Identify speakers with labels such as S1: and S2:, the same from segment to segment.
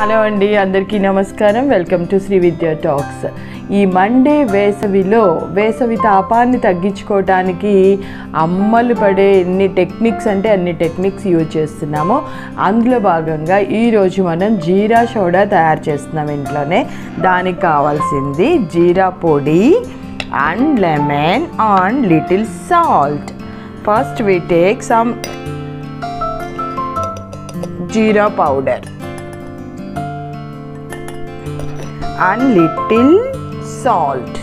S1: Hello అండి, అందరికీ నమస్కారం. వెల్కమ్ టు శ్రీ విద్యా టాక్స్. ఈ మండే వేసవి తాపాన్ని తగ్గించుకోవడానికి అమ్మలు పడే ఎన్ని టెక్నిక్స్ అంటే అన్ని టెక్నిక్స్ యూజ్ చేస్తున్నాము. అందులో భాగంగా ఈరోజు మనం జీరా సోడా తయారు చేస్తున్నాం ఇంట్లోనే. దానికి కావాల్సింది జీరా పొడి and lemon and little salt. First we take some jeera powder and little salt,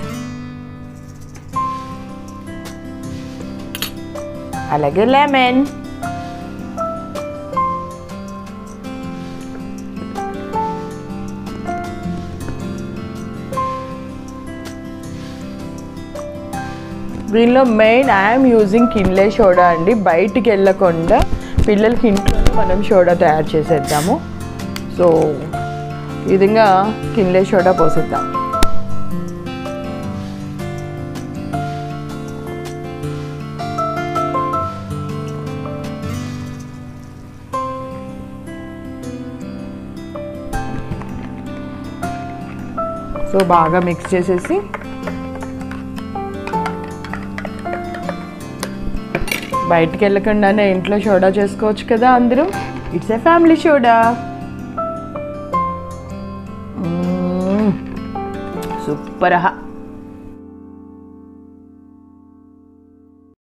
S1: అలాగే లెమన్. దీనిలో main I'm using Kinley soda అండి. బయటికి వెళ్ళకుండా పిల్లలకి ఇంట్లోనే మనం సోడా తయారు చేసేద్దాము. సో ఈ విధంగా కిన్లే సోడా పోసేద్దాం. సో బాగా మిక్స్ చేసేసి బయటికి వెళ్ళకుండానే ఇంట్లో సోడా చేసుకోవచ్చు కదా అందరూ. It's a family soda. Super.